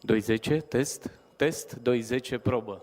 210, test, test, 210, probă.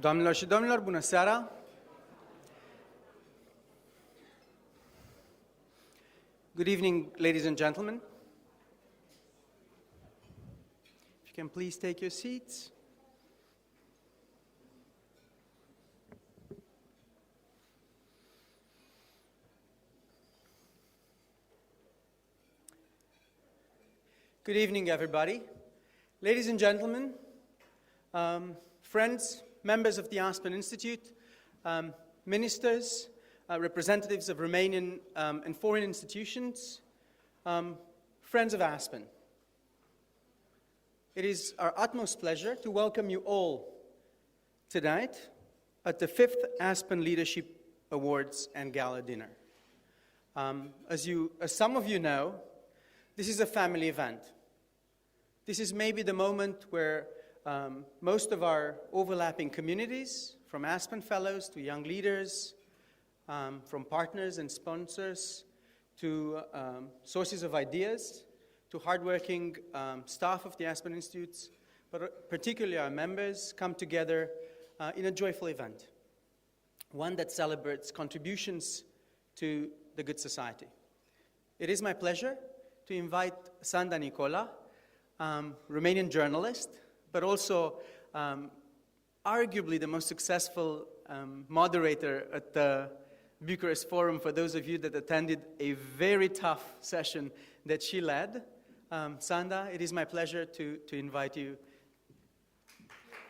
Doamnelor și domnilor, bună seara! Good evening, ladies and gentlemen. If you can please take your seats. Good evening, everybody. Ladies and gentlemen, friends, members of the Aspen Institute, ministers, representatives of Romanian and foreign institutions, friends of Aspen. It is our utmost pleasure to welcome you all tonight at the 5th Aspen Leadership Awards and Gala Dinner. As some of you know, this is a family event. This is maybe the moment where most of our overlapping communities, from Aspen Fellows to young leaders, from partners and sponsors to sources of ideas, to hardworking staff of the Aspen Institutes, but particularly our members, come together in a joyful event, one that celebrates contributions to the good society. It is my pleasure to invite Sanda Nicola, Romanian journalist, but also arguably the most successful moderator at the Bucharest Forum, for those of you that attended a very tough session that she led. Sanda, it is my pleasure to invite you.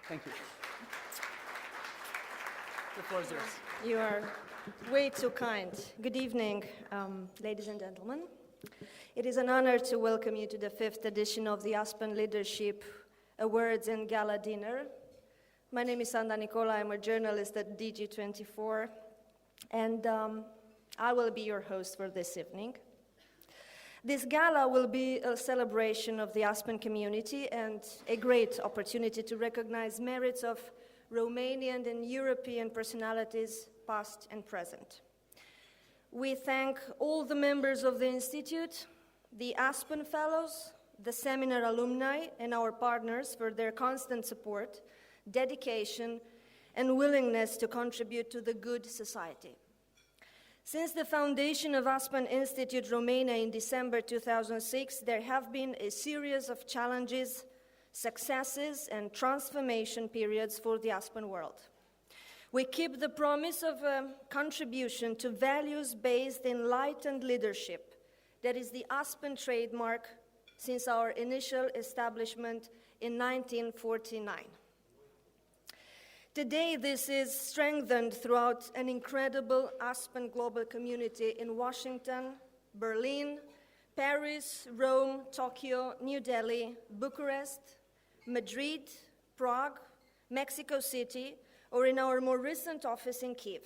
Thank you. The floor is yours. You are way too kind. Good evening, ladies and gentlemen. It is an honor to welcome you to the 5th edition of the Aspen Leadership Awards and Gala Dinner. My name is Sanda Nicola. I'm a journalist at DG24, and I will be your host for this evening. This gala will be a celebration of the Aspen community and a great opportunity to recognize merits of Romanian and European personalities, past and present. We thank all the members of the Institute, the Aspen Fellows, the seminar alumni, and our partners for their constant support, dedication, and willingness to contribute to the good society. Since the foundation of Aspen Institute Romania in December 2006, there have been a series of challenges, successes, and transformation periods for the Aspen world. We keep the promise of a contribution to values-based enlightened leadership that is the Aspen trademark since our initial establishment in 1949. Today, this is strengthened throughout an incredible Aspen global community in Washington, Berlin, Paris, Rome, Tokyo, New Delhi, Bucharest, Madrid, Prague, Mexico City, or in our more recent office in Kyiv.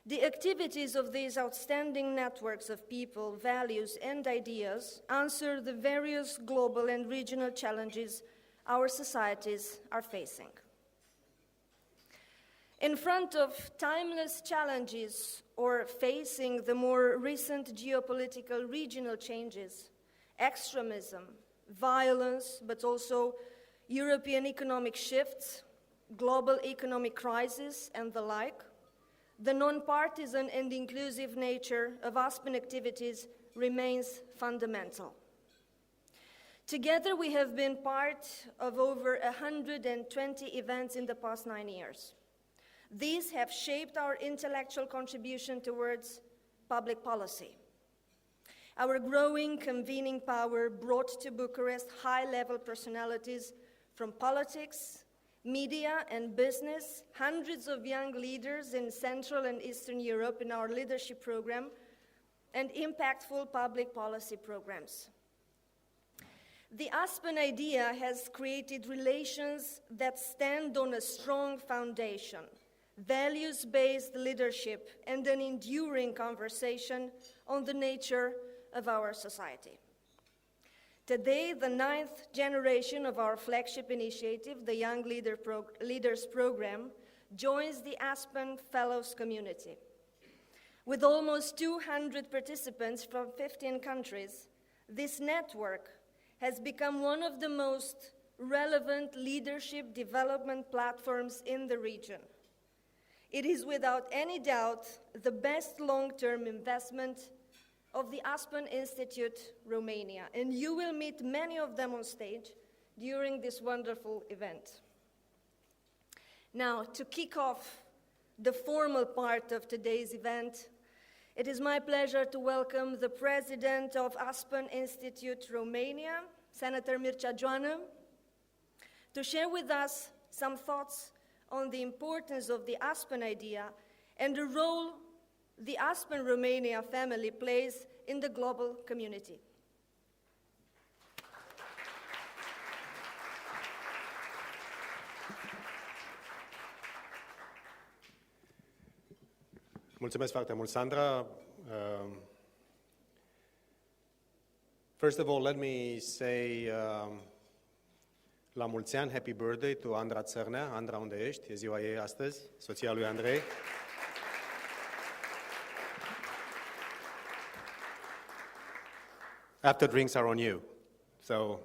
The activities of these outstanding networks of people, values, and ideas answer the various global and regional challenges our societies are facing. In front of timeless challenges or facing the more recent geopolitical regional changes, extremism, violence, but also European economic shifts, global economic crisis, and the like, the non-partisan and inclusive nature of Aspen activities remains fundamental. Together, we have been part of over 120 events in the past 9 years. These have shaped our intellectual contribution towards public policy. Our growing convening power brought to Bucharest high-level personalities from politics, media, and business, hundreds of young leaders in Central and Eastern Europe in our leadership program, and impactful public policy programs. The Aspen idea has created relations that stand on a strong foundation, values-based leadership, and an enduring conversation on the nature of our society. Today, the 9th generation of our flagship initiative, the Young Leaders Program, joins the Aspen Fellows community. With almost 200 participants from 15 countries, this network has become one of the most relevant leadership development platforms in the region. It is without any doubt the best long-term investment of the Aspen Institute Romania, and you will meet many of them on stage during this wonderful event. Now, to kick off the formal part of today's event, it is my pleasure to welcome the President of Aspen Institute Romania, Senator Mircea Joană, to share with us some thoughts on the importance of the Aspen idea and the role the Aspen Romania family plays in the global community. Mulțumesc foarte mult, Sandra. First of all, let me say la mulți ani, happy birthday to Andra Țărnea. Andra, unde ești? E ziua ei astăzi, soția lui Andrei. After drinks are on you. So,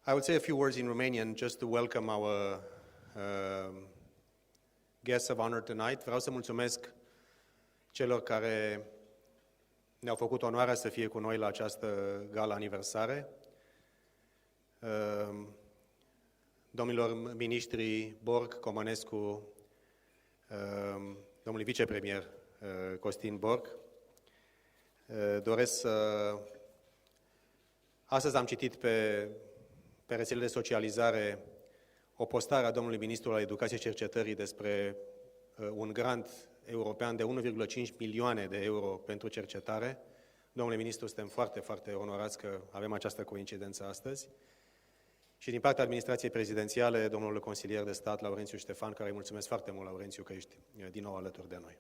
I would say a few words in Romanian just to welcome our guests of honor tonight. Vreau să mulțumesc celor care ne-au făcut onoarea să fie cu noi la această gala aniversare. Domnilor miniștri Borg, Comănescu, domnului vicepremier Costin Borg. Doresc să... Astăzi am citit pe rețelele de socializare o postare a domnului ministru al Educației și Cercetării despre un grant european de 1,5 milioane de euro pentru cercetare. Domnule ministru, suntem foarte, foarte onorați că avem această coincidență astăzi. Și din partea administrației prezidențiale, domnul consilier de stat, Laurențiu Ștefan, care îi mulțumesc foarte mult, Laurențiu, că ești din nou alături de noi.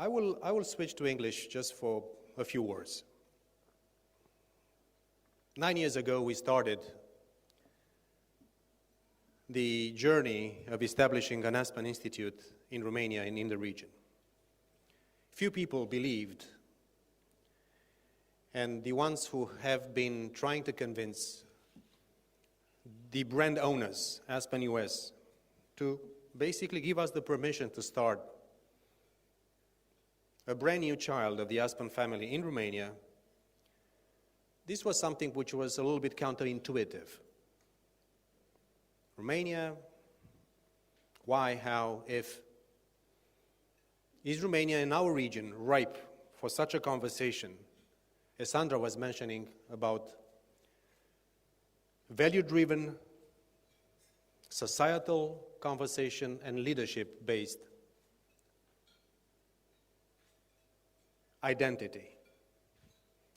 I will switch to English just for a few words. 9 years ago, we started the journey of establishing an Aspen Institute in Romania and in the region. Few people believed, and the ones who have been trying to convince the brand owners, Aspen US, to basically give us the permission to start a brand new child of the Aspen family in Romania, this was something which was a little bit counterintuitive. Romania, why, how, if? Is Romania in our region ripe for such a conversation, as Sandra was mentioning, about value-driven, societal conversation and leadership-based identity?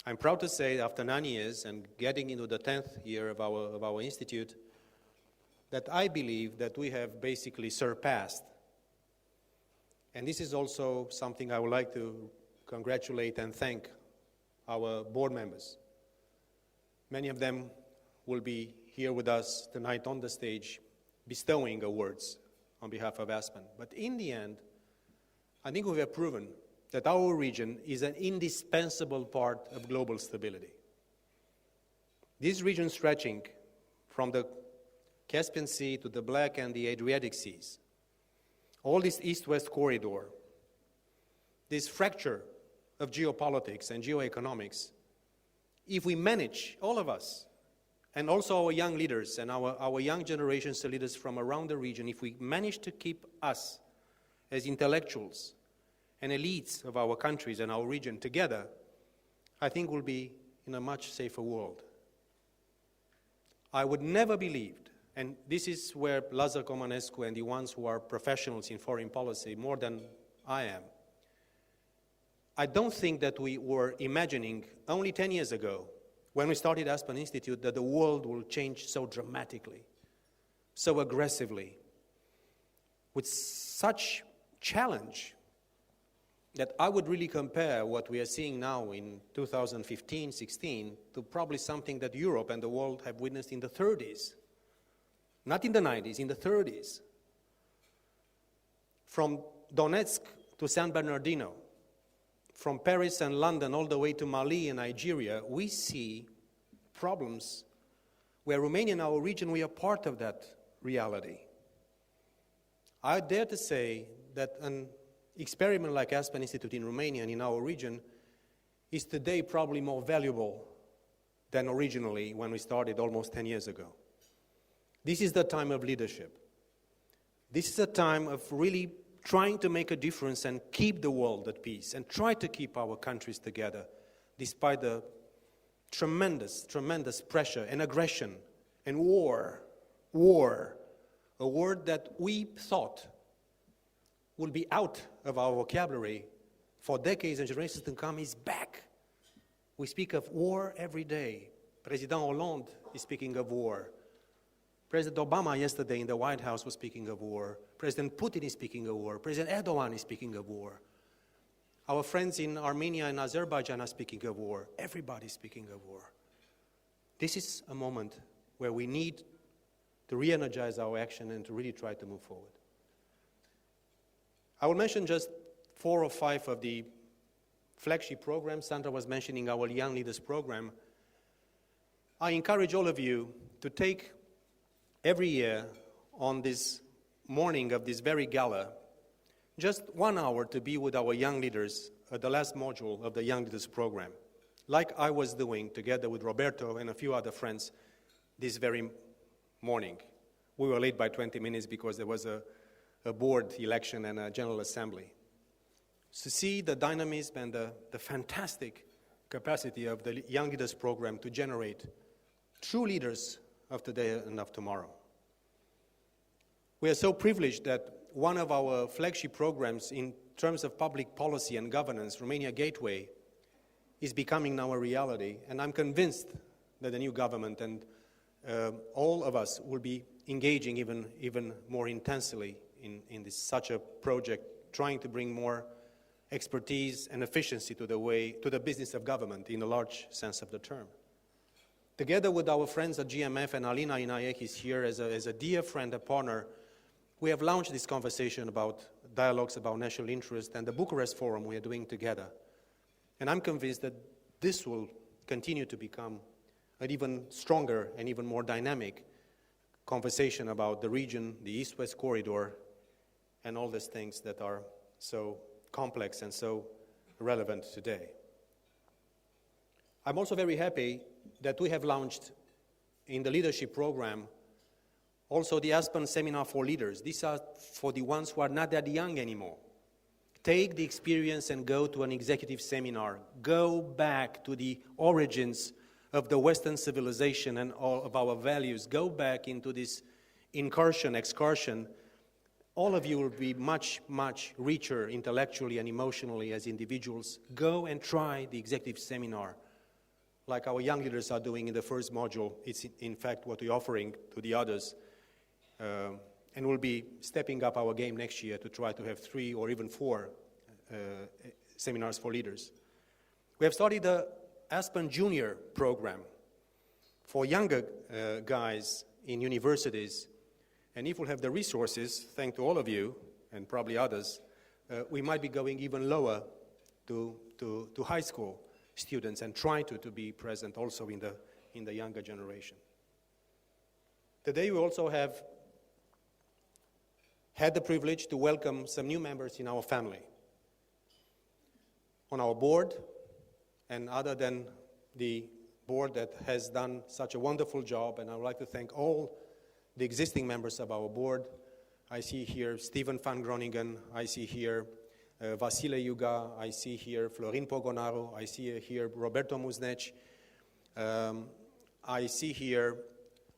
I'm proud to say, after 9 years and getting into the 10th year of our institute, that I believe that we have basically surpassed. And this is also something I would like to congratulate and thank our board members. Many of them will be here with us tonight on the stage, bestowing awards on behalf of Aspen. But in the end, I think we have proven that our region is an indispensable part of global stability. This region stretching from the Caspian Sea to the Black and the Adriatic Seas, all this east-west corridor, this fracture of geopolitics and geoeconomics, if we manage, all of us, and also our young leaders and our young generations of leaders from around the region, if we manage to keep us as intellectuals and elites of our countries and our region together, I think we'll be in a much safer world. I would never believed, and this is where Lazar Comănescu and the ones who are professionals in foreign policy more than I am, I don't think that we were imagining only 10 years ago, when we started Aspen Institute, that the world will change so dramatically, so aggressively, with such challenge, that I would really compare what we are seeing now in 2015-16 to probably something that Europe and the world have witnessed in the 30s. Not in the 90s, in the 30s. From Donetsk to San Bernardino, from Paris and London all the way to Mali and Nigeria, we see problems where Romania in our region, we are part of that reality. I dare to say that an experiment like Aspen Institute in Romania and in our region is today probably more valuable than originally when we started almost 10 years ago. This is the time of leadership. This is a time of really trying to make a difference and keep the world at peace and try to keep our countries together despite the tremendous, tremendous pressure and aggression and war, a word that we thought would be out of our vocabulary for decades and generations to come is back. We speak of war every day. President Hollande is speaking of war. President Obama yesterday in the White House was speaking of war. President Putin is speaking of war. President Erdogan is speaking of war. Our friends in Armenia and Azerbaijan are speaking of war. Everybody is speaking of war. This is a moment where we need to re-energize our action and to really try to move forward. I will mention just 4 or 5 of the flagship programs. Sandra was mentioning our Young Leaders program. I encourage all of you to take every year on this morning of this very gala, just 1 hour to be with our young leaders at the last module of the Young Leaders program, like I was doing together with Roberto and a few other friends this very morning. We were late by 20 minutes because there was a board election and a general assembly. To see the dynamism and the fantastic capacity of the Young Leaders program to generate true leaders of today and of tomorrow. We are so privileged that one of our flagship programs in terms of public policy and governance, Romania Gateway, is becoming now a reality. And I'm convinced that the new government and all of us will be engaging even more intensely in this, such a project, trying to bring more expertise and efficiency to the business of government in a large sense of the term. Together with our friends at GMF, and Alina Inaek is here as a dear friend, a partner, we have launched this conversation about dialogues about national interest and the Bucharest Forum we are doing together. And I'm convinced that this will continue to become an even stronger and even more dynamic conversation about the region, the East-West corridor, and all these things that are so complex and so relevant today. I'm also very happy that we have launched in the leadership program also the Aspen Seminar for Leaders. These are for the ones who are not that young anymore. Take the experience and go to an executive seminar. Go back to the origins of the Western civilization and all of our values. Go back into this excursion. All of you will be much, much richer intellectually and emotionally as individuals. Go and try the executive seminar, like our young leaders are doing in the first module. It's in fact what we're offering to the others. And we'll be stepping up our game next year to try to have 3 or even 4 seminars for leaders. We have started the Aspen Junior program for younger guys in universities. And if we'll have the resources, thanks to all of you, and probably others, we might be going even lower to high school students and try to be present also in the younger generation. Today we also have had the privilege to welcome some new members in our family. On our board, and other than the board that has done such a wonderful job, and I would like to thank all the existing members of our board. I see here Stephen van Groningen, I see here Vasile Iuga, I see here Florin Pogonaru, I see here Roberto Muzneci, I see here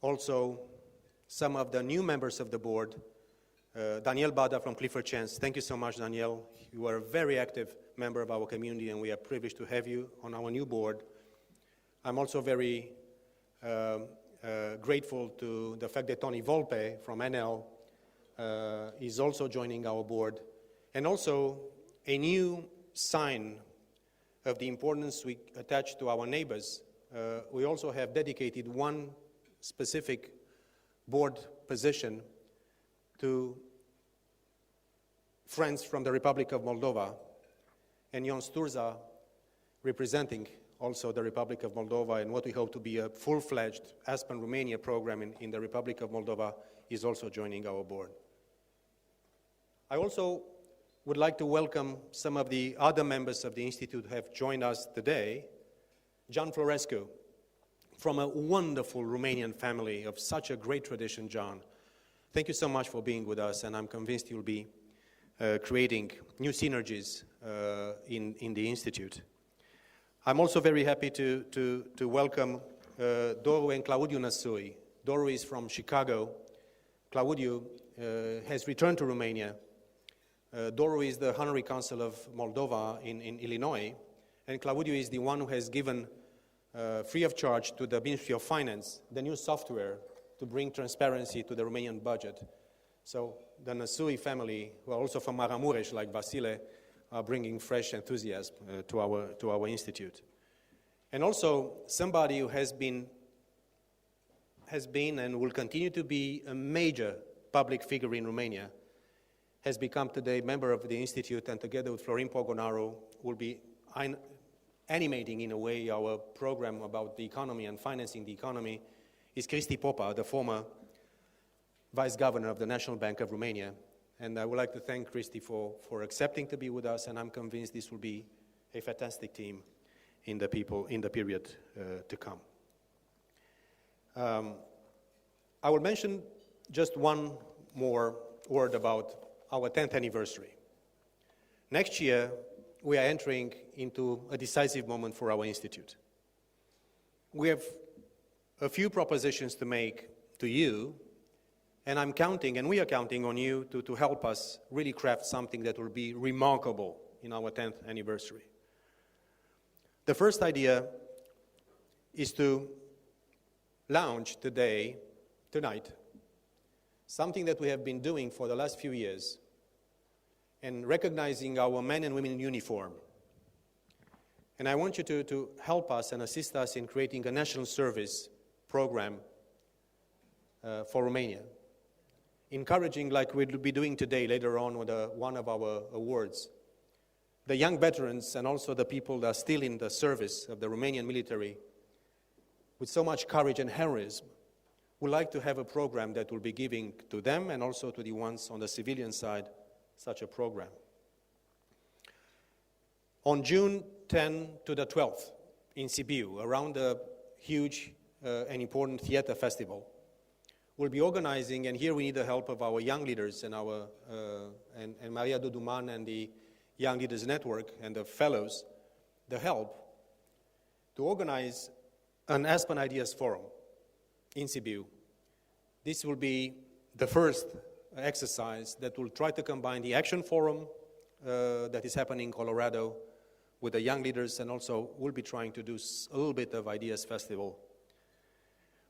also some of the new members of the board, Daniel Bada from Clifford Chance. Thank you so much, Daniel. You are a very active member of our community, and we are privileged to have you on our new board. I'm also very grateful to the fact that Tony Volpe from NL is also joining our board, and also a new sign of the importance we attach to our neighbors. We also have dedicated one specific board position to friends from the Republic of Moldova. and Ion Sturza, representing also the Republic of Moldova, and what we hope to be a full-fledged Aspen Romania program in the Republic of Moldova, is also joining our board. I also would like to welcome some of the other members of the Institute who have joined us today. John Florescu, from a wonderful Romanian family of such a great tradition, John. Thank you so much for being with us, and I'm convinced you'll be creating new synergies in the Institute. I'm also very happy to welcome Doru and Claudiu Năsui. Doru is from Chicago. Claudiu has returned to Romania. Doru is the Honorary Consul of Moldova in Illinois, and Claudiu is the one who has given free of charge to the Ministry of Finance the new software to bring transparency to the Romanian budget. So the Năsui family, who are also from Maramureș, like Vasile, are bringing fresh enthusiasm to our institute. And also somebody who has been and will continue to be a major public figure in Romania, has become today a member of the Institute, and together with Florin Pogonaru will be animating in a way our program about the economy and financing the economy, is Cristi Popa, the former Vice Governor of the National Bank of Romania. And I would like to thank Cristi for accepting to be with us, and I'm convinced this will be a fantastic team in the period to come. I will mention just one more word about our 10th anniversary. Next year, we are entering into a decisive moment for our institute. We have a few propositions to make to you, and I'm counting, and we are counting on you to help us really craft something that will be remarkable in our 10th anniversary. The first idea is to launch tonight, something that we have been doing for the last few years, and recognizing our men and women in uniform. And I want you to help us and assist us in creating a national service program for Romania, encouraging, like we'll be doing today later on with one of our awards, the young veterans and also the people that are still in the service of the Romanian military with so much courage and heroism. We'd like to have a program that will be giving to them and also to the ones on the civilian side such a program. On June 10 to the 12th in Sibiu, around the huge and important theater festival, we'll be organizing, and here we need the help of our young leaders and and Maria Duduman and the Young Leaders Network and the fellows, the help to organize an Aspen Ideas Forum in Sibiu. This will be the first exercise that will try to combine the Action Forum that is happening in Colorado with the young leaders, and also we'll be trying to do a little bit of Ideas Festival.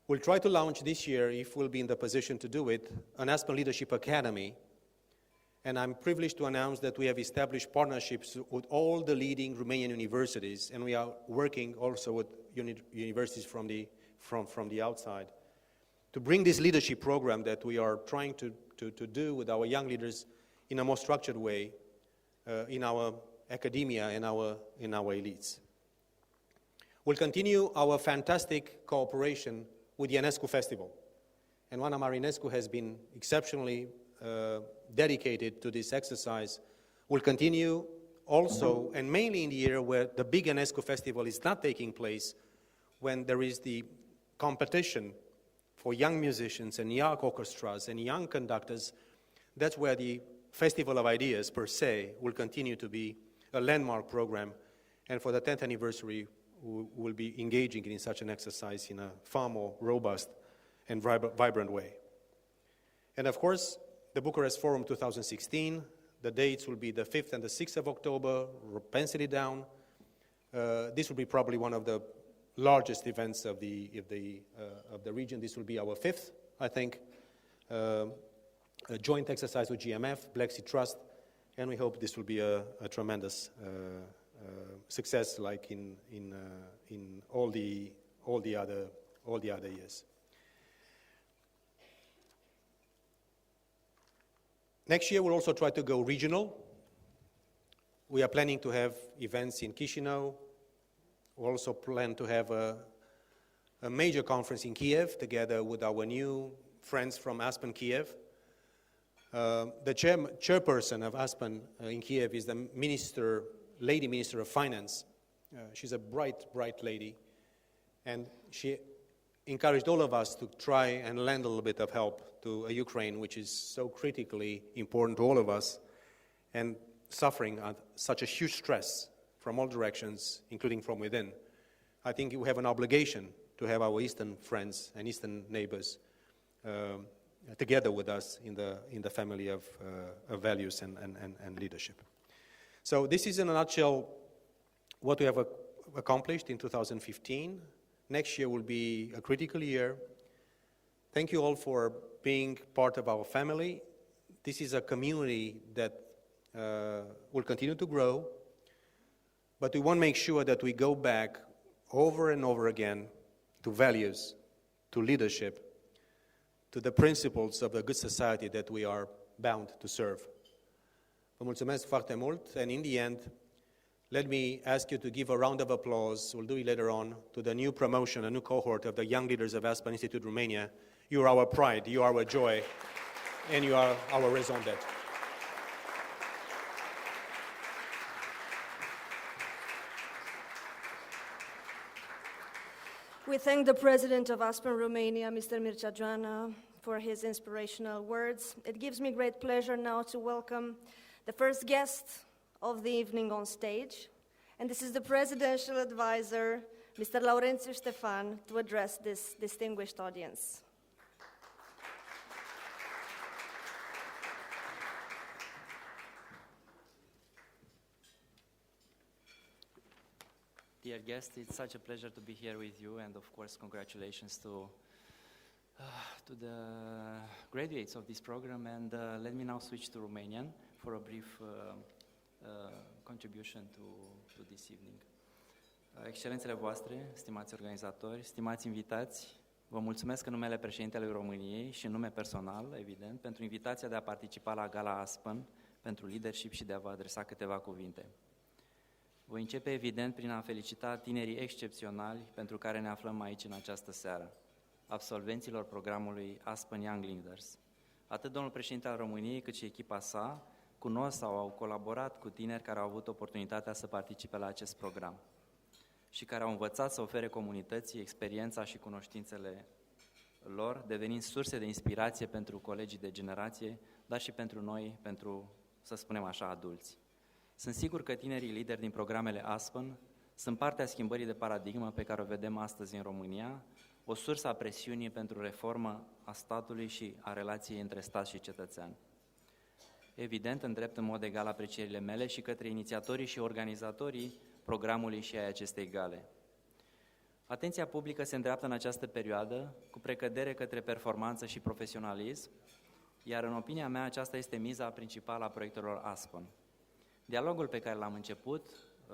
We'll try to launch this year, if we'll be in the position to do it, an Aspen Leadership Academy, and I'm privileged to announce that we have established partnerships with all the leading Romanian universities, and we are working also with universities from the outside to bring this leadership program that we are trying to do with our young leaders in a more structured way in our academia and in our elites. We'll continue our fantastic cooperation with the Ionescu Festival. And Oana Marinescu has been exceptionally dedicated to this exercise. We'll continue also, and mainly in the year where the big Ionescu Festival is not taking place, when there is the competition for young musicians and young orchestras and young conductors. That's where the Festival of Ideas, per se, will continue to be a landmark program. And for the 10th anniversary, we'll be engaging in such an exercise in a far more robust and vibrant way. And of course, the Bucharest Forum 2016, the dates will be the 5th and the 6th of October, pencil it down. This will be probably one of the largest events of the region. This will be our 5th, I think, a joint exercise with GMF, Black Sea Trust, and we hope this will be a tremendous success, like in all the other years. Next year, we'll also try to go regional. We are planning to have events in Chisinau. We also plan to have a major conference in Kiev together with our new friends from Aspen, Kiev. The chairperson of Aspen in Kiev is the Lady Minister of Finance. She's a bright lady, and she encouraged all of us to try and lend a little bit of help to Ukraine, which is so critically important to all of us, and suffering such a huge stress from all directions, including from within. I think we have an obligation to have our Eastern friends and Eastern neighbors together with us in the family of values and leadership. So this is in a nutshell what we have accomplished in 2015. Next year will be a critical year. Thank you all for being part of our family. This is a community that will continue to grow, but we want to make sure that we go back over and over again to values, to leadership, to the principles of a good society that we are bound to serve. Vă mulțumesc foarte mult, and in the end, let me ask you to give a round of applause, we'll do it later on, to the new promotion, a new cohort of the young leaders of Aspen Institute Romania. You are our pride, you are our joy, and you are our raison d'être. We thank the President of Aspen, Romania, Mr. Mircea Joana, for his inspirational words. It gives me great pleasure now to welcome the first guest of the evening on stage, and this is the Presidential Advisor, Mr. Laurențiu Ștefan, to address this distinguished audience. Dear guests, it's such a pleasure to be here with you, and of course, congratulations to the graduates of this program. And let me now switch to Romanian for a brief contribution to this evening. Excelențele voastre, stimați organizatori, stimați invitați, vă mulțumesc în numele președintelui României și în nume personal, evident, pentru invitația de a participa la Gala Aspen pentru leadership și de a vă adresa câteva cuvinte. Voi începe, evident, prin a felicita tinerii excepționali pentru care ne aflăm aici în această seară, absolvenților programului Aspen Young Leaders. Atât domnul președinte al României, cât și echipa sa cunosc sau au colaborat cu tineri care au avut oportunitatea să participe la acest program și care au învățat să ofere comunității experiența și cunoștințele lor, devenind surse de inspirație pentru colegii de generație, dar și pentru noi, pentru, să spunem așa, adulți. Sunt sigur că tinerii lideri din programele Aspen sunt partea schimbării de paradigmă pe care o vedem astăzi în România, o sursă a presiunii pentru reformă a statului și a relației între stat și cetățean. Evident, îndrept în mod egal aprecierile mele și către inițiatorii și organizatorii programului și ai acestei gale. Atenția publică se îndreaptă în această perioadă cu precădere către performanță și profesionalism, iar în opinia mea aceasta este miza principală a proiectelor Aspen. Dialogul pe care l-am început,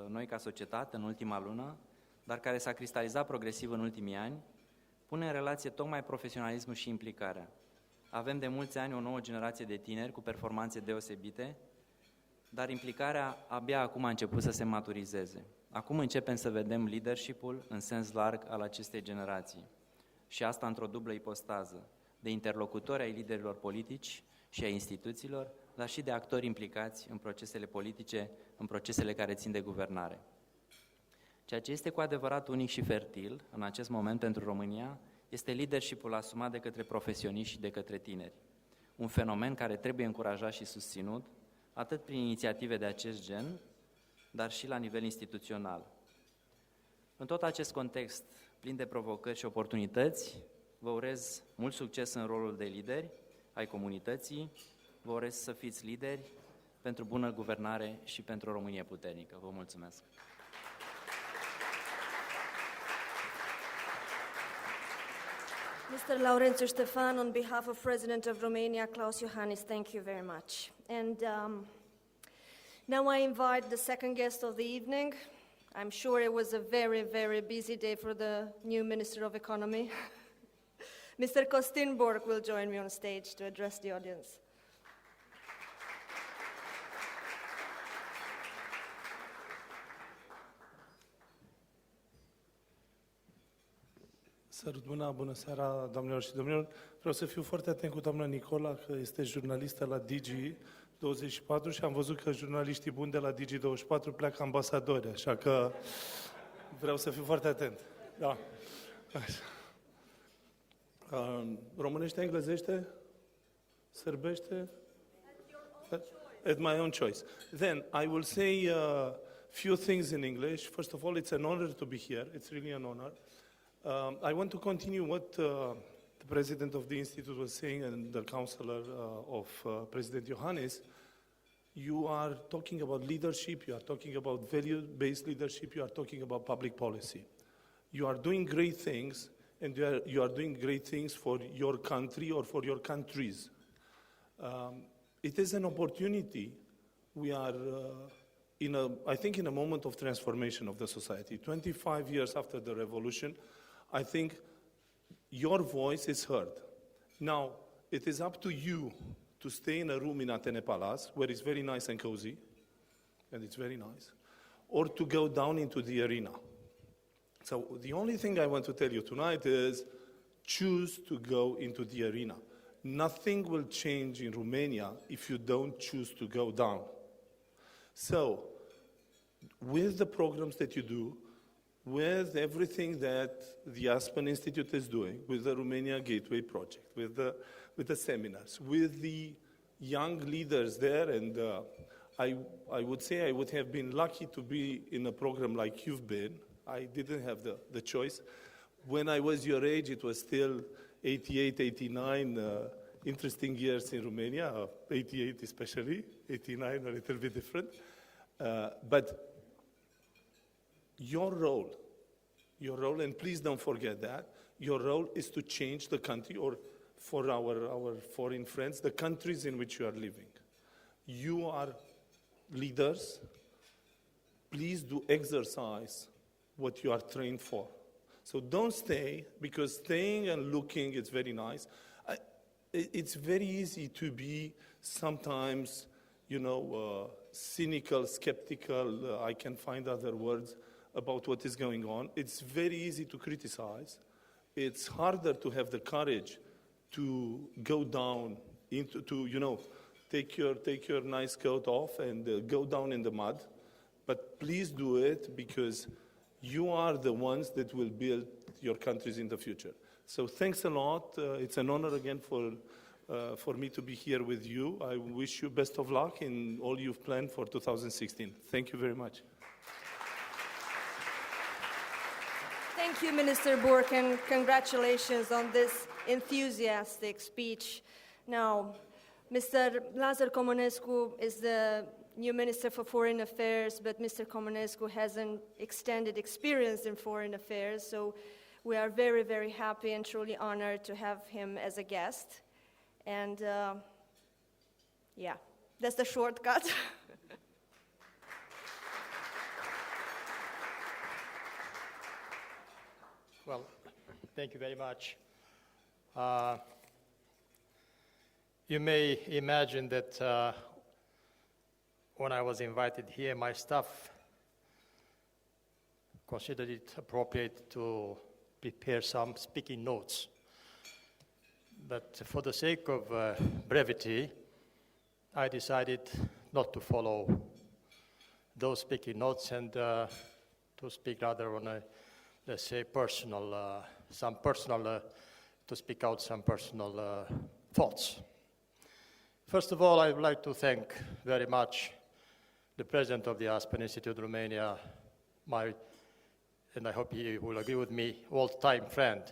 noi ca societate, în ultima lună, dar care s-a cristalizat progresiv în ultimii ani, pune în relație tocmai profesionalismul și implicarea. Avem de mulți ani o nouă generație de tineri cu performanțe deosebite, dar implicarea abia acum a început să se maturizeze. Acum începem să vedem leadership-ul în sens larg al acestei generații. Și asta într-o dublă ipostază, de interlocutori ai liderilor politici și ai instituțiilor, dar și de actori implicați în procesele politice, în procesele care țin de guvernare. Ceea ce este cu adevărat unic și fertil în acest moment pentru România este leadership-ul asumat de către profesioniști și de către tineri. Un fenomen care trebuie încurajat și susținut, atât prin inițiative de acest gen, dar și la nivel instituțional. În tot acest context plin de provocări și oportunități, vă urez mult succes în rolul de lideri ai comunității, vă urez să fiți lideri pentru bună guvernare și pentru o Românie puternică. Vă mulțumesc! Mr. Laurențiu Ștefan, on behalf of President of Romania, Klaus Iohannis, thank you very much. And now I invite the second guest of the evening. I'm sure it was a very, very busy day for the new Minister of Economy. Mr. Costin Borg will join me on stage to address the audience. Sărut mâna, bună seara, doamnelor și domnilor. Vreau să fiu foarte atent cu doamna Nicola, că este jurnalistă la Digi24 și am văzut că jurnaliștii buni de la Digi24 pleacă ambasadori, așa că vreau să fiu foarte atent. Da. Așa. Românește, englezește? Sârbește? At my own choice. Then I will say few things in English. First of all, it's an honor to be here. It's really an honor. I want to continue what the president of the institute was saying and the counselor of President Iohannis. You are talking about leadership, you are talking about value-based leadership, you are talking about public policy. You are doing great things, and you are doing great things for your country or for your countries. It is an opportunity. We are, I think, in a moment of transformation of the society. 25 years after the revolution, I think your voice is heard. Now, it is up to you to stay in a room in Atene Palace, where it's very nice and cozy, and it's very nice, or to go down into the arena. So the only thing I want to tell you tonight is choose to go into the arena. Nothing will change in Romania if you don't choose to go down. So, with the programs that you do, with everything that the Aspen Institute is doing, with the Romania Gateway Project, with the seminars, with the young leaders there, and I would say I would have been lucky to be in a program like you've been. I didn't have the choice. When I was your age, it was still 88, 89, interesting years in Romania, 88 especially, 89 a little bit different. But your role, and please don't forget that, your role is to change the country, or for our foreign friends, the countries in which you are living. You are leaders. Please do exercise what you are trained for. So don't stay, because staying and looking is very nice. It's very easy to be sometimes, cynical, skeptical, I can find other words about what is going on. It's very easy to criticize. It's harder to have the courage to go down take your nice coat off and go down in the mud. But please do it, because you are the ones that will build your countries in the future. So thanks a lot. It's an honor again for me to be here with you. I wish you best of luck in all you've planned for 2016. Thank you very much. Thank you, Minister Burke, and congratulations on this enthusiastic speech. Now, Mr. Lazar Comunescu is the new Minister for Foreign Affairs, but Mr. Comunescu has an extended experience in foreign affairs, so we are very, very happy and truly honored to have him as a guest. And that's the shortcut. Well, thank you very much. You may imagine that when I was invited here, my staff considered it appropriate to prepare some speaking notes. But for the sake of brevity, I decided not to follow those speaking notes and to speak rather on a, let's say, to speak out some personal thoughts. First of all, I would like to thank very much the president of the Aspen Institute Romania, and I hope he will agree with me, old-time friend,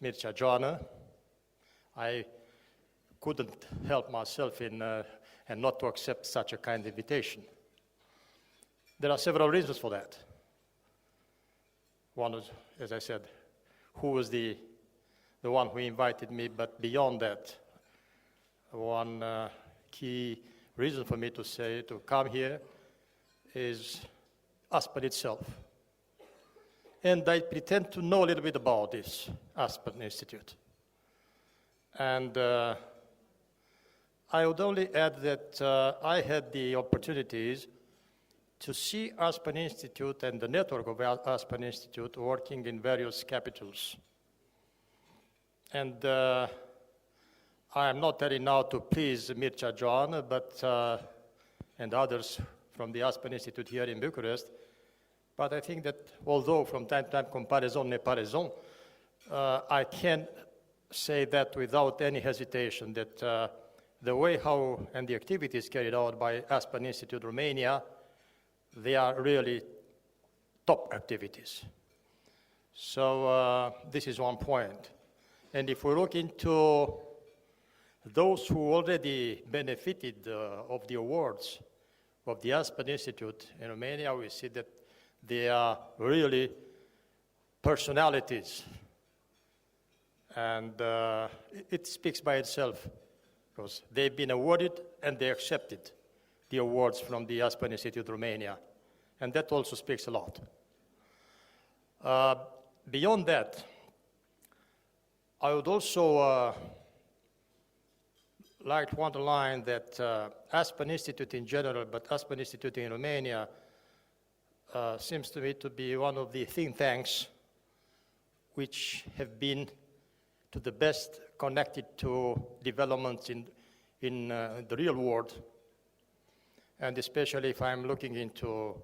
Mircea Joană. I couldn't help myself and not to accept such a kind invitation. There are several reasons for that. One is, as I said, who was the one who invited me, but beyond that, one key reason for me to come here is Aspen itself. And I pretend to know a little bit about this Aspen Institute. And I would only add that I had the opportunities to see Aspen Institute and the network of Aspen Institute working in various capitals And I am not telling now to please Mircea Joan, but and others from the Aspen Institute here in Bucharest. But I think that although from time to time comparaison n'est pas raison, I can say that without any hesitation that the way how and the activities carried out by Aspen Institute Romania, they are really top activities. So this is one point. And if we look into those who already benefited of the awards of the Aspen Institute in Romania, we see that they are really personalities. And it speaks by itself, because they've been awarded and they accepted the awards from the Aspen Institute Romania. And that also speaks a lot. Beyond that, I would also like to underline that Aspen Institute in general, but Aspen Institute in Romania, seems to me to be one of the think tanks which have been to the best connected to developments in the real world. And especially if I'm looking into,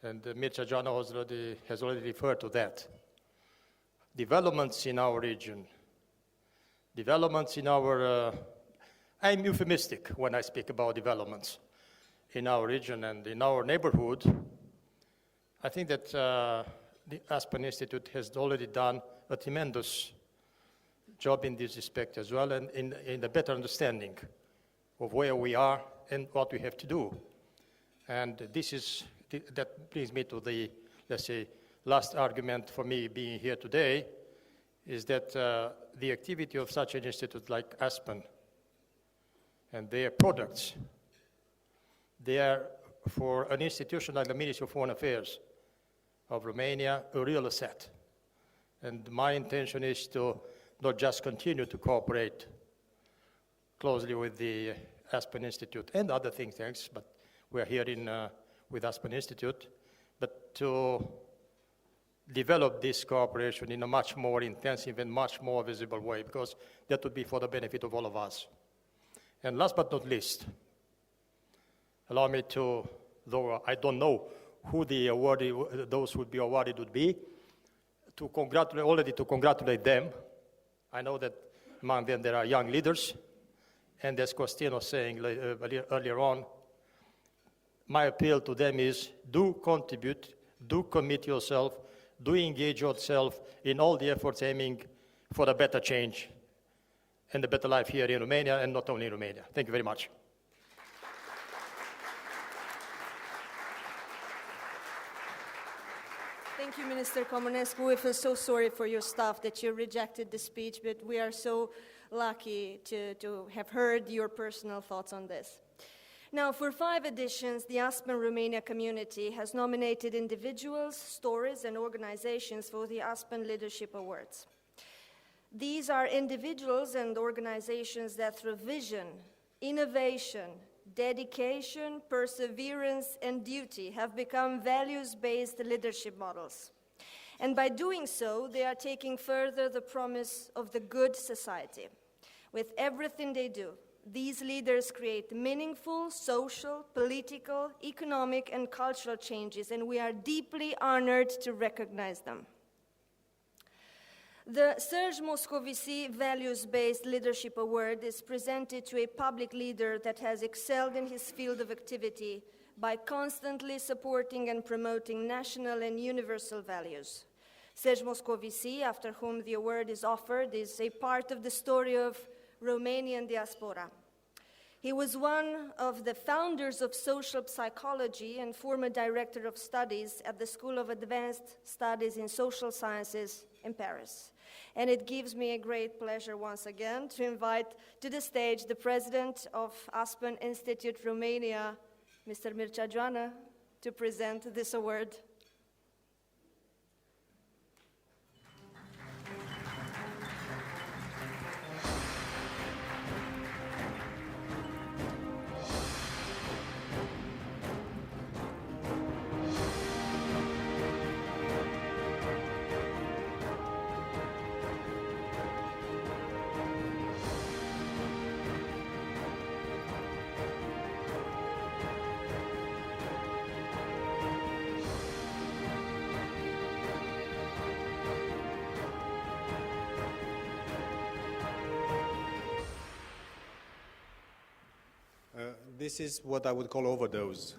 and Mircea Joana has already referred to that, developments in our region, developments in our, I'm euphemistic when I speak about developments in our region and in our neighborhood. I think that the Aspen Institute has already done a tremendous job in this respect as well, and in a better understanding of where we are and what we have to do. And that brings me to the, let's say, last argument for me being here today, is that the activity of such an institute like Aspen and their products, they are, for an institution like the Ministry of Foreign Affairs of Romania, a real asset. And my intention is to not just continue to cooperate closely with the Aspen Institute and other think tanks, but we're here with Aspen Institute, but to develop this cooperation in a much more intensive and much more visible way, because that would be for the benefit of all of us. And last but not least, allow me to, though I don't know who the awardee, those who would be awarded would be, to congratulate them. I know that among them there are young leaders, and as Costin was saying earlier on, my appeal to them is do contribute, do commit yourself, do engage yourself in all the efforts aiming for a better change and a better life here in Romania, and not only in Romania. Thank you very much. Thank you, Minister Comunescu. We feel so sorry for your staff that you rejected the speech, but we are so lucky to have heard your personal thoughts on this. Now, for 5 editions, the Aspen Romania community has nominated individuals, stories, and organizations for the Aspen Leadership Awards. These are individuals and organizations that through vision, innovation, dedication, perseverance, and duty have become values-based leadership models. And by doing so, they are taking further the promise of the good society. With everything they do, these leaders create meaningful social, political, economic, and cultural changes, and we are deeply honored to recognize them. The Serge Moscovici Values-Based Leadership Award is presented to a public leader that has excelled in his field of activity by constantly supporting and promoting national and universal values. Serge Moscovici, after whom the award is offered, is a part of the story of Romanian diaspora. He was one of the founders of social psychology and former director of studies at the School of Advanced Studies in Social Sciences in Paris. And it gives me a great pleasure once again to invite to the stage the president of Aspen Institute Romania, Mr. Mircea Joana, to present this award. this is what I would call overdose.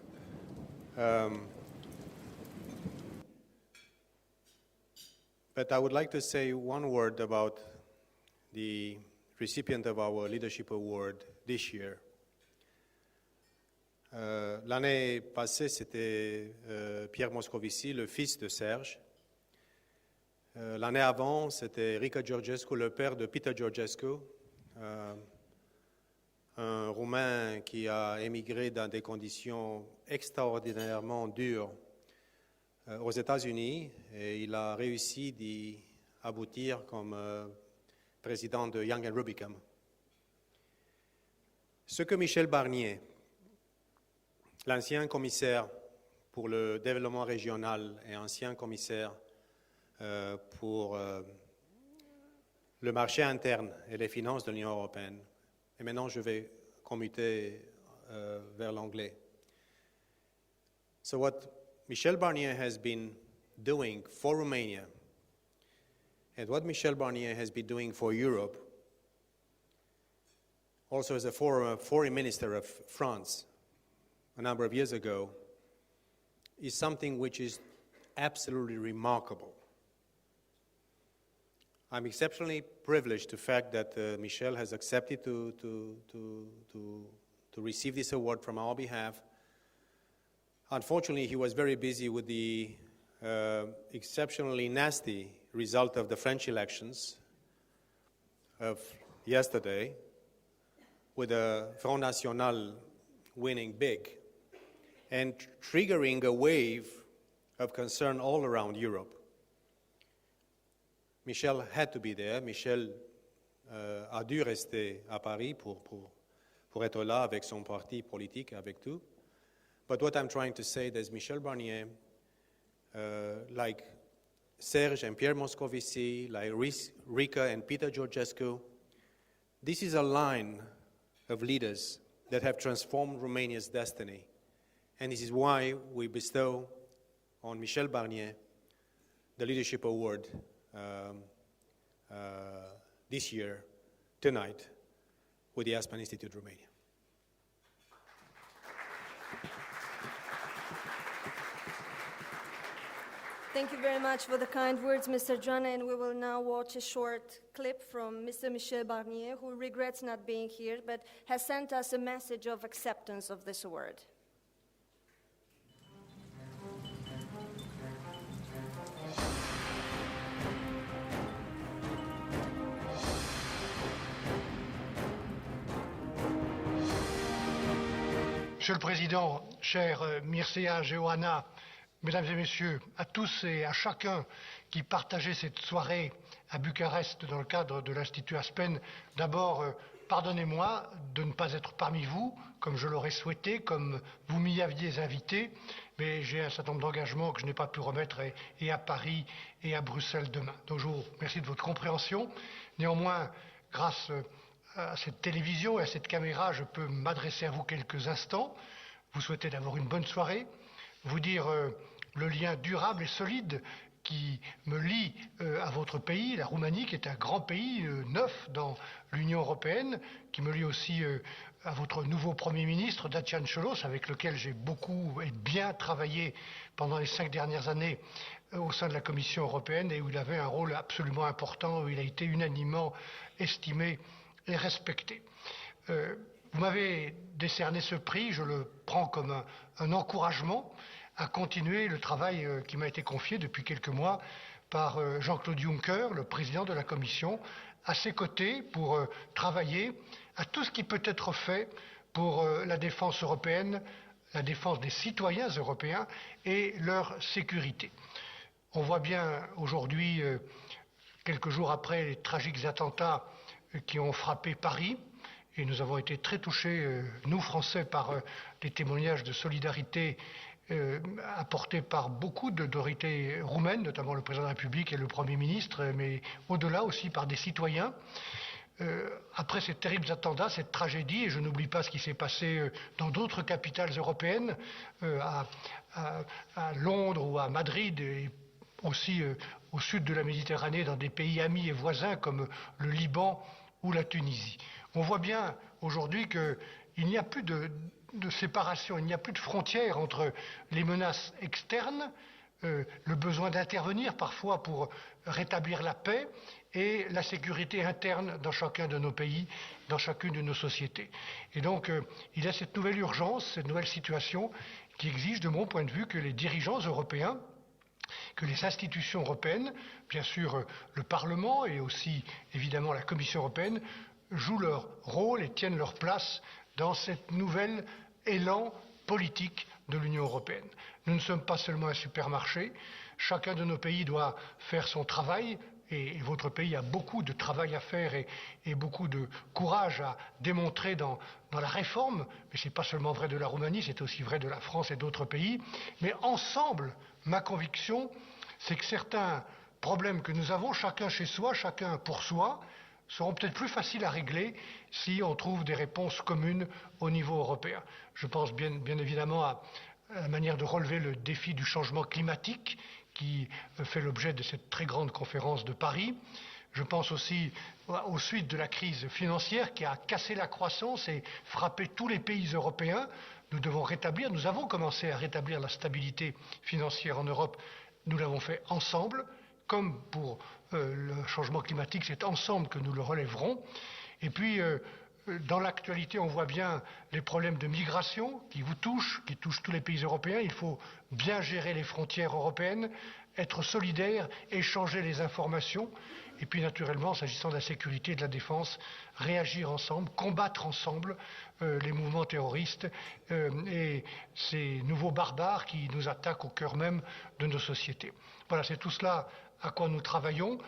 But I would like to say one word about the recipient of our Leadership Award this year. L'année passée, c'était Pierre Moscovici, le fils de Serge. L'année avant, c'était Rica Georgescu, le père de Peter Georgescu, un Roumain qui a émigré dans des conditions extraordinairement dures aux États-Unis, et il a réussi d'y aboutir comme président de Young and Rubicam. Ce que Michel Barnier, l'ancien commissaire pour le développement régional et ancien commissaire pour le marché interne et les finances de l'Union européenne. Et maintenant, je vais commuter vers l'anglais. So what Michel Barnier has been doing for Romania and what Michel Barnier has been doing for Europe, also as a former foreign minister of France a number of years ago, is something which is absolutely remarkable. I'm exceptionally privileged to the fact that Michel has accepted to receive this award from our behalf. Unfortunately, he was very busy with the exceptionally nasty result of the French elections of yesterday, with the Front National winning big and triggering a wave of concern all around Europe. Michel had to be there. Michel a dû rester à Paris pour être là avec son parti politique, avec tout. But what I'm trying to say is Michel Barnier, like Serge and Pierre Moscovici, like Rica and Peter Georgescu, this is a line of leaders that have transformed Romania's destiny. And this is why we bestow on Michel Barnier the Leadership Award this year, tonight, with the Aspen Institute Romania. Thank you very much for the kind words, Mr. Joanna, and we will now watch a short clip from Mr. Michel Barnier, who regrets not being here, but has sent us a message of acceptance of this award. Monsieur le Président, cher Mircea, Joanna, Mesdames et Messieurs, à tous et à chacun qui partageait cette soirée à Bucarest dans le cadre de l'Institut Aspen, d'abord, pardonnez-moi de ne pas être parmi vous, comme je l'aurais souhaité, comme vous m'y aviez invité, mais j'ai un certain nombre d'engagements que je n'ai pas pu remettre et à Paris et à Bruxelles demain. Donc je vous remercie de votre compréhension. Néanmoins, grâce à cette télévision et à cette caméra, je peux m'adresser à vous quelques instants, vous souhaiter d'avoir une bonne soirée, vous dire le lien durable et solide qui me lie à votre pays, la Roumanie, qui est un grand pays neuf dans l'Union européenne, qui me lie aussi à votre nouveau Premier ministre, Dacian Cioloș, avec lequel j'ai beaucoup et bien travaillé pendant les 5 dernières années au sein de la Commission européenne et où il avait un rôle absolument important, où il a été unanimement estimé et respecté. Vous m'avez décerné ce prix, je le prends comme un encouragement à continuer le travail qui m'a été confié depuis quelques mois par Jean-Claude Juncker, le président de la Commission, à ses côtés pour travailler à tout ce qui peut être fait pour la défense européenne, la défense des citoyens européens et leur sécurité. On voit bien aujourd'hui, quelques jours après les tragiques attentats qui ont frappé Paris, et nous avons été très touchés, nous Français, par les témoignages de solidarité apportés par beaucoup d'autorités roumaines, notamment le président de la République et le Premier ministre, mais au-delà aussi par des citoyens. Après ces terribles attentats, cette tragédie, et je n'oublie pas ce qui s'est passé dans d'autres capitales européennes, à Londres ou à Madrid, et aussi au sud de la Méditerranée, dans des pays amis et voisins comme le Liban ou la Tunisie. On voit bien aujourd'hui qu'il n'y a plus de séparation, il n'y a plus de frontières entre les menaces externes, le besoin d'intervenir parfois pour rétablir la paix et la sécurité interne dans chacun de nos pays, dans chacune de nos sociétés. Et donc, il y a cette nouvelle urgence, cette nouvelle situation qui exige, de mon point de vue, que les dirigeants européens, que les institutions européennes, bien sûr le Parlement et aussi évidemment la Commission européenne, jouent leur rôle et tiennent leur place dans cette nouvel élan politique de l'Union européenne. Nous ne sommes pas seulement un supermarché, chacun de nos pays doit faire son travail, et votre pays a beaucoup de travail à faire et beaucoup de courage à démontrer dans la réforme, mais ce n'est pas seulement vrai de la Roumanie, c'est aussi vrai de la France et d'autres pays. Mais ensemble, ma conviction, c'est que certains problèmes que nous avons, chacun chez soi, chacun pour soi, seront peut-être plus faciles à régler si on trouve des réponses communes au niveau européen. Je pense bien évidemment à la manière de relever le défi du changement climatique qui fait l'objet de cette très grande conférence de Paris. Je pense aussi aux suites de la crise financière qui a cassé la croissance et frappé tous les pays européens. Nous devons rétablir, nous avons commencé à rétablir la stabilité financière en Europe. Nous l'avons fait ensemble, comme pour le changement climatique, c'est ensemble que nous le relèverons. Et puis, dans l'actualité, on voit bien les problèmes de migration qui vous touchent, qui touchent tous les pays européens. Il faut bien gérer les frontières européennes, être solidaires, échanger les informations. Et puis, naturellement, s'agissant de la sécurité et de la défense, réagir ensemble, combattre ensemble les mouvements terroristes et ces nouveaux barbares qui nous attaquent au cœur même de nos sociétés. Voilà, c'est tout cela à quoi nous travaillons.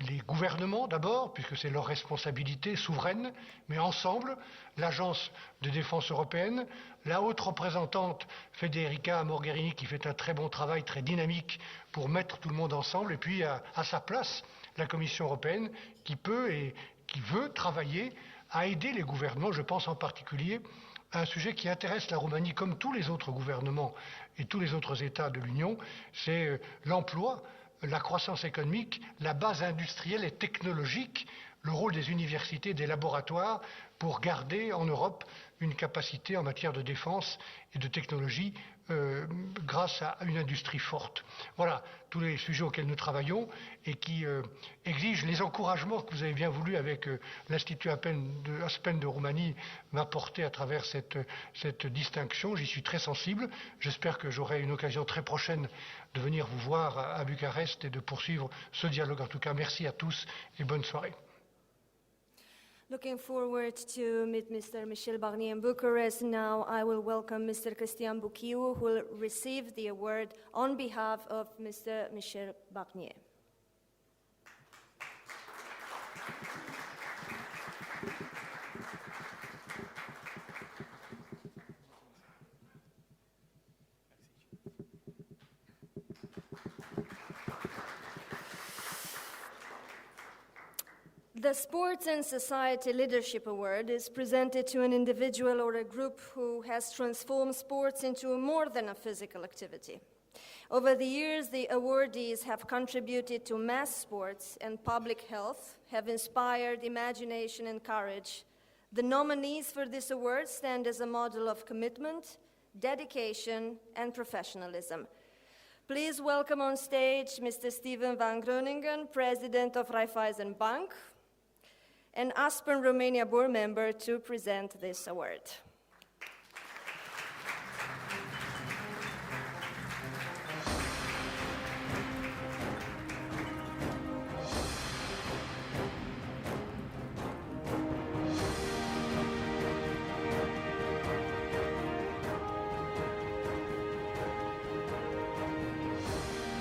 Les gouvernements d'abord, puisque c'est leur responsabilité souveraine, mais ensemble, l'Agence de défense européenne, la haute représentante Federica Mogherini qui fait un très bon travail, très dynamique pour mettre tout le monde ensemble, et puis à sa place, la Commission européenne qui peut et qui veut travailler à aider les gouvernements. Je pense en particulier à un sujet qui intéresse la Roumanie comme tous les autres gouvernements et tous les autres États de l'Union, c'est l'emploi, la croissance économique, la base industrielle et technologique, le rôle des universités et des laboratoires pour garder en Europe une capacité en matière de défense et de technologie grâce à une industrie forte. Voilà tous les sujets auxquels nous travaillons et qui exigent les encouragements que vous avez bien voulu avec l'Institut Aspen de Roumanie m'apporter à travers cette distinction. J'y suis très sensible. J'espère que j'aurai une occasion très prochaine de venir vous voir à Bucarest et de poursuivre ce dialogue. En tout cas, merci à tous et bonne soirée. Looking forward to meet Mr. Michel Barnier in Bucharest. Now I will welcome Mr. Cristian Buchiu, who will receive the award on behalf of Mr. Michel Barnier. The Sports and Society Leadership Award is presented to an individual or a group who has transformed sports into more than a physical activity. Over the years, the awardees have contributed to mass sports and public health, have inspired imagination and courage. The nominees for this award stand as a model of commitment, dedication, and professionalism. Please welcome on stage Mr. Steven van Groningen, President of Raiffeisen Bank, and Aspen Romania board member to present this award.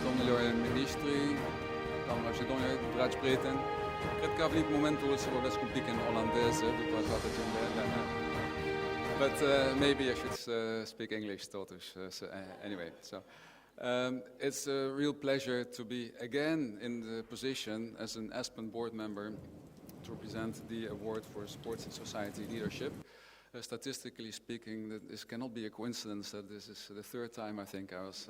Domnilor ministri, doamnelor și domnilor, dragi prieteni, cred că a venit momentul să vorbesc un pic în olandeză după toate cele. But maybe I should speak English totuși. Anyway, it's a real pleasure to be again in the position as an Aspen board member to present the award for sports and society leadership. Statistically speaking, this cannot be a coincidence that this is the third time I think I was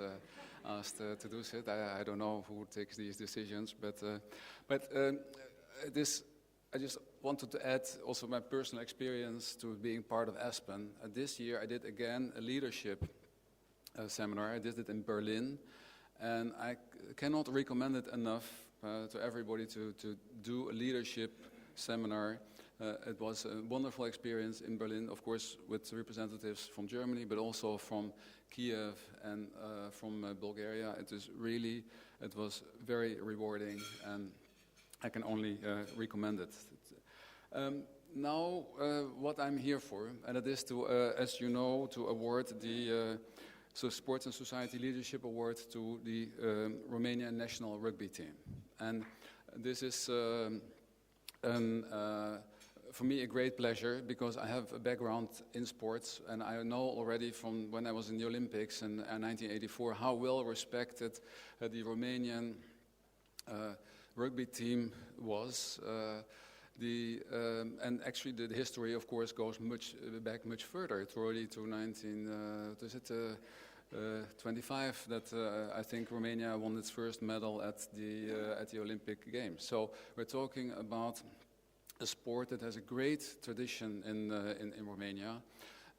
asked to do so. I don't know who takes these decisions, but this I just wanted to add also my personal experience to being part of Aspen. This year I did again a leadership seminar. I did it in Berlin, and I cannot recommend it enough to everybody to do a leadership seminar. It was a wonderful experience in Berlin, of course, with representatives from Germany, but also from Kiev and from Bulgaria. It was very rewarding, and I can only recommend it. Now, what I'm here for, and it is to, as you know, to award the Sports and Society Leadership Award to the Romanian national rugby team. And this is, for me, a great pleasure because I have a background in sports, and I know already from when I was in the Olympics in 1984 how well respected the Romanian rugby team was. And actually the history, of course, goes much further, truly to 1925 that I think Romania won its first medal at the Olympic Games. So we're talking about a sport that has a great tradition in Romania,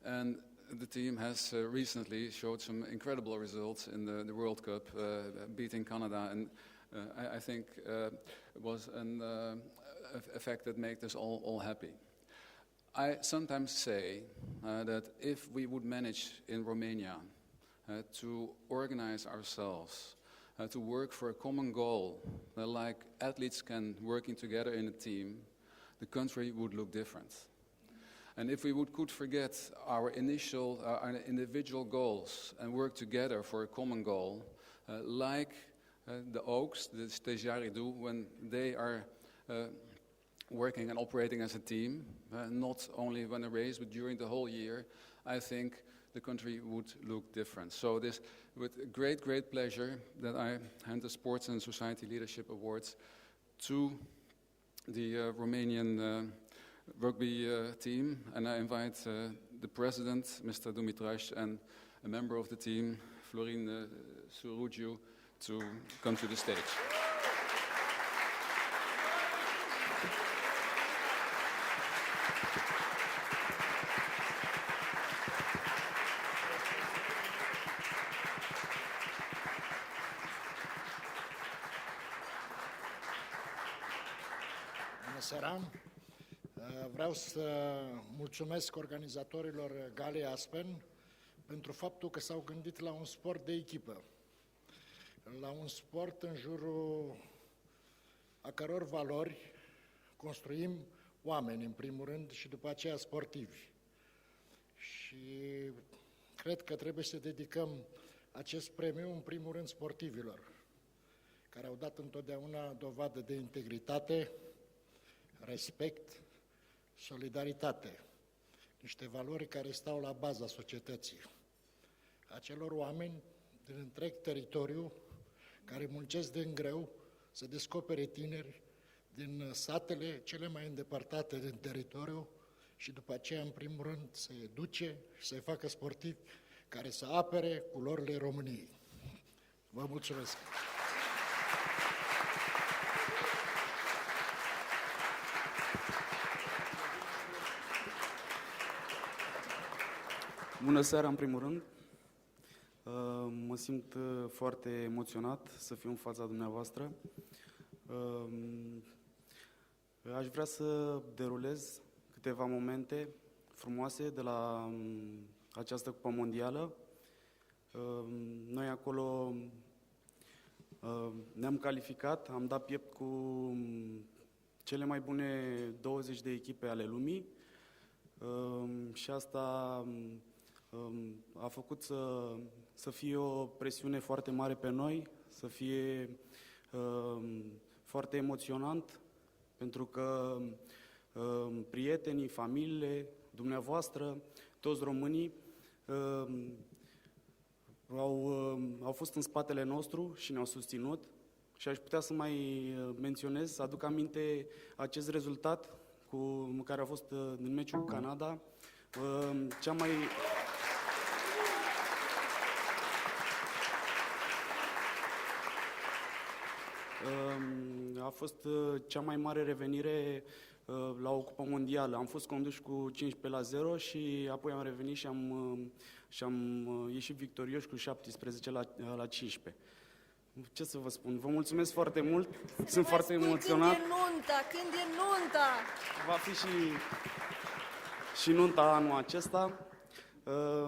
and the team has recently showed some incredible results in the World Cup, beating Canada, and I think was a fact that made us all happy. I sometimes say that if we would manage in Romania to organize ourselves, to work for a common goal, like athletes can working together in a team, the country would look different. And if we could forget our individual goals and work together for a common goal, like the Oaks, the Stagiari do when they are working and operating as a team, not only when a race, but during the whole year, I think the country would look different. So this, with great pleasure, that I hand the Sports and Society Leadership Awards to the Romanian rugby team, and I invite the president, Mr. Dumitraș, and a member of the team, Florin Surugiu, to come to the stage. Bună seara! Vreau să mulțumesc organizatorilor Galei Aspen pentru faptul că s-au gândit la un sport de echipă, la un sport în jurul a căror valori construim oameni, în primul rând, și după aceea sportivi. Și cred că trebuie să dedicăm acest premiu, în primul rând, sportivilor, care au dat întotdeauna dovadă de integritate, respect, solidaritate, niște valori care stau la baza societății. Acelor oameni din întreg teritoriu care muncesc din greu să descopere tineri din satele cele mai îndepărtate din teritoriu și după aceea, în primul rând, să educe și să-i facă sportivi care să apere culorile României. Vă mulțumesc! Bună seara, în primul rând. Mă simt foarte emoționat să fiu în fața dumneavoastră. Aș vrea să derulez câteva momente frumoase de la această Cupă Mondială. Noi acolo ne-am calificat, am dat piept cu cele mai bune 20 de echipe ale lumii și asta a făcut să fie o presiune foarte mare pe noi, să fie foarte emoționant, pentru că prietenii, familiile, dumneavoastră, toți românii au fost în spatele nostru și ne-au susținut. Și aș putea să mai menționez, să aduc aminte acest rezultat care a fost din meciul cu Canada, a fost cea mai mare revenire la o cupă mondială. Am fost conduși cu 15-0 și apoi am revenit și am ieșit victorioși cu 17-15. Ce să vă spun? Vă mulțumesc foarte mult. Sunt foarte emoționat. Când e nunta? Va fi și nunta anul acesta.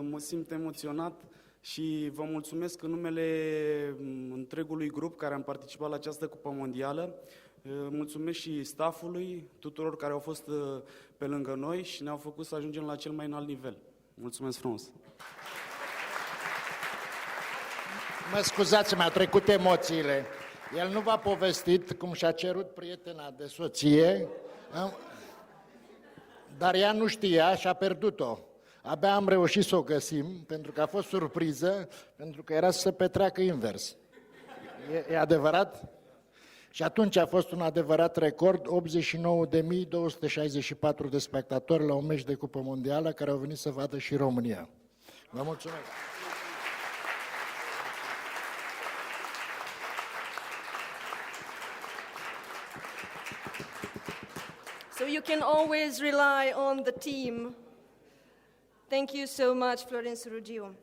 Mă simt emoționat și vă mulțumesc în numele întregului grup care am participat la această cupă mondială. Mulțumesc și staffului, tuturor care au fost pe lângă noi și ne-au făcut să ajungem la cel mai înalt nivel. Mulțumesc frumos! Mă scuzați, mi-au trecut emoțiile. El nu v-a povestit cum și-a cerut prietena de soție, dar ea nu știa și a pierdut-o. Abia am reușit să o găsim, pentru că a fost surpriză, pentru că era să se petreacă invers. E adevărat? Și atunci a fost un adevărat record, 89.264 de spectatori la un meci de Cupă Mondială care au venit să vadă și România. Vă mulțumesc! So you can always rely on the team. Thank you so much, Florin Surugiu.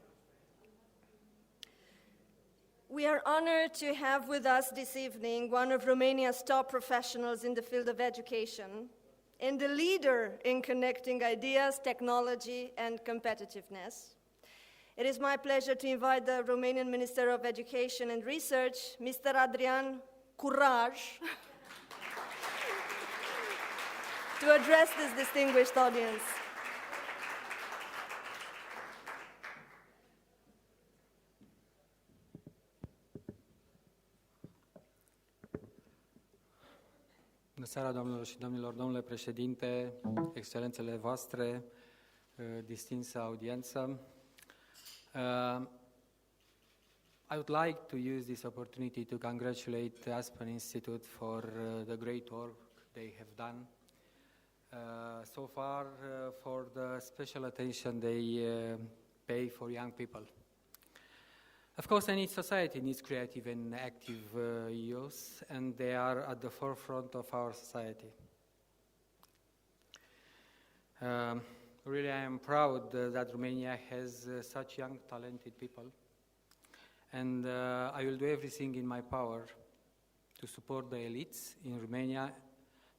We are honored to have with us this evening one of Romania's top professionals in the field of education and a leader in connecting ideas, technology, and competitiveness. It is my pleasure to invite the Romanian Minister of Education and Research, Mr. Adrian Curaj, to address this distinguished audience. Bună seara, doamnelor și domnilor, domnule președinte, excelențele voastre, distinsă audiență. I would like to use this opportunity to congratulate the Aspen Institute for the great work they have done so far, for the special attention they pay for young people. Of course, any society needs creative and active youth, and they are at the forefront of our society. Really, I am proud that Romania has such young, talented people, and I will do everything in my power to support the elites in Romania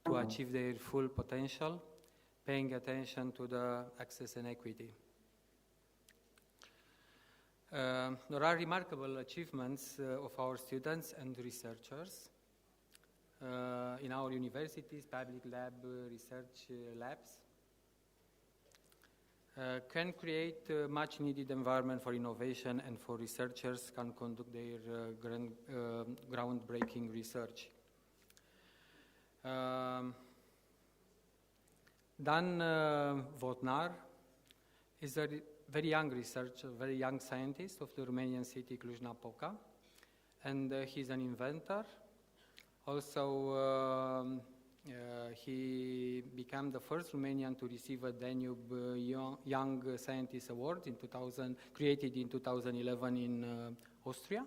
to achieve their full potential, paying attention to the access and equity. There are remarkable achievements of our students and researchers in our universities, public lab, research labs, can create a much needed environment for innovation and for researchers can conduct their groundbreaking research. Dan Vodnar is a very young researcher, very young scientist of the Romanian city Cluj-Napoca, and he's an inventor. Also, he became the first Romanian to receive a Danube Young Scientist Award in 2000, created in 2011 in Austria.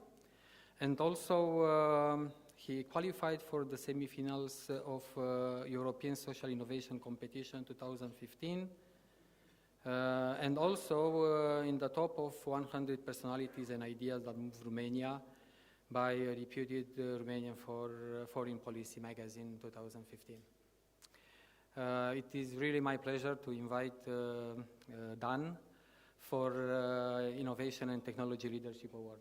And also, he qualified for the semifinals of European Social Innovation Competition 2015. And also in the top of 100 personalities and ideas that move Romania by a reputed Romanian Foreign Policy magazine 2015. It is really my pleasure to invite Dan for Innovation and Technology Leadership Award.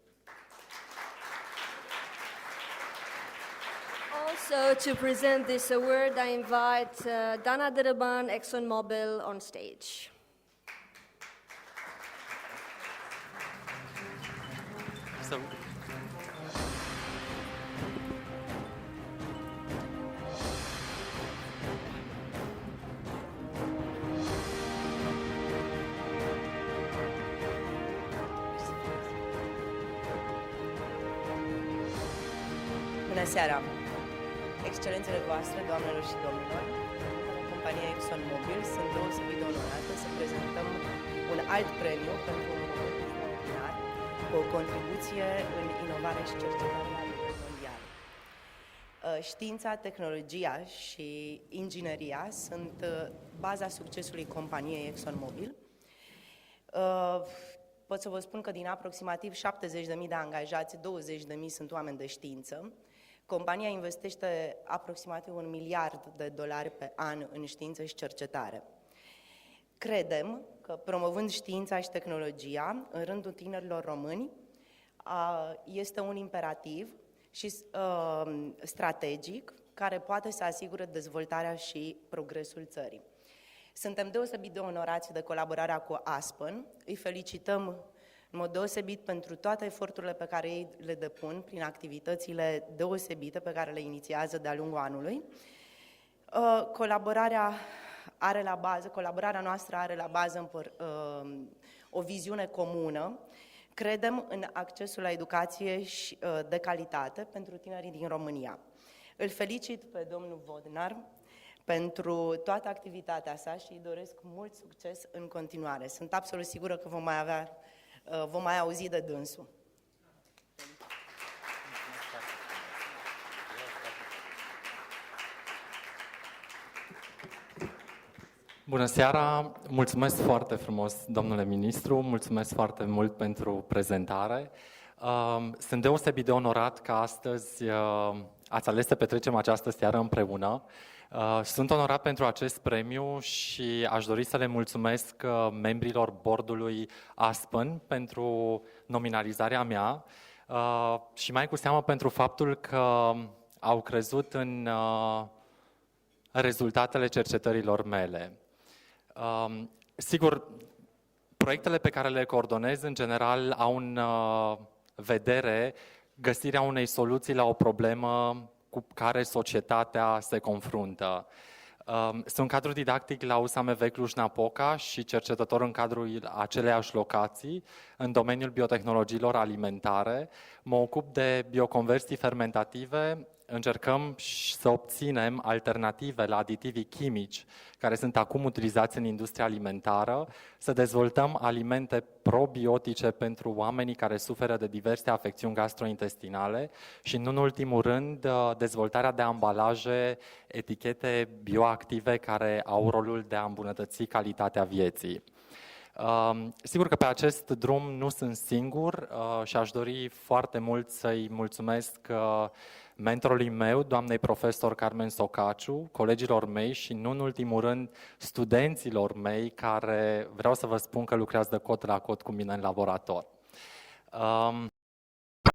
Also, to present this award, I invite Dana Dărăban, ExxonMobil, on stage. So, Bună seara! Excelențele voastre, doamnelor și domnilor, în compania ExxonMobil sunt deosebit de onorată să prezentăm un alt premiu pentru un moment extraordinar cu o contribuție în inovare și cercetare la nivel mondial. Știința, tehnologia și ingineria sunt baza succesului companiei ExxonMobil. Pot să vă spun că din aproximativ 70.000 de angajați, 20.000 sunt oameni de știință. Compania investește aproximativ $1 miliard pe an în știință și cercetare. Credem că promovând știința și tehnologia în rândul tinerilor români este un imperativ și strategic care poate să asigure dezvoltarea și progresul țării. Suntem deosebit de onorați de colaborarea cu Aspen. Îi felicităm în mod deosebit pentru toate eforturile pe care ei le depun prin activitățile deosebite pe care le inițiază de-a lungul anului. Colaborarea noastră are la bază o viziune comună. Credem în accesul la educație de calitate pentru tinerii din România. Îl felicit pe domnul Vodnar pentru toată activitatea sa și îi doresc mult succes în continuare. Sunt absolut sigură că vom mai auzi de dânsul. Bună seara! Mulțumesc foarte frumos, domnule ministru, mulțumesc foarte mult pentru prezentare. Sunt deosebit de onorat că astăzi ați ales să petrecem această seară împreună. Sunt onorat pentru acest premiu și aș dori să le mulțumesc membrilor bordului Aspen pentru nominalizarea mea și mai cu seamă pentru faptul că au crezut în rezultatele cercetărilor mele. Sigur, proiectele pe care le coordonez în general au în vedere găsirea unei soluții la o problemă cu care societatea se confruntă. Sunt cadru didactic la USAMV Cluj-Napoca și cercetător în cadrul aceleiași locații în domeniul biotehnologiilor alimentare. Mă ocup de bioconversii fermentative. Încercăm să obținem alternative la aditivii chimici care sunt acum utilizați în industria alimentară, să dezvoltăm alimente probiotice pentru oamenii care suferă de diverse afecțiuni gastrointestinale și, în ultimul rând, dezvoltarea de ambalaje, etichete bioactive care au rolul de a îmbunătăți calitatea vieții. Sigur că pe acest drum nu sunt singur și aș dori foarte mult să-i mulțumesc mentorului meu, doamnei profesor Carmen Socaciu, colegilor mei și, nu în ultimul rând, studenților mei care vreau să vă spun că lucrează de cot la cot cu mine în laborator.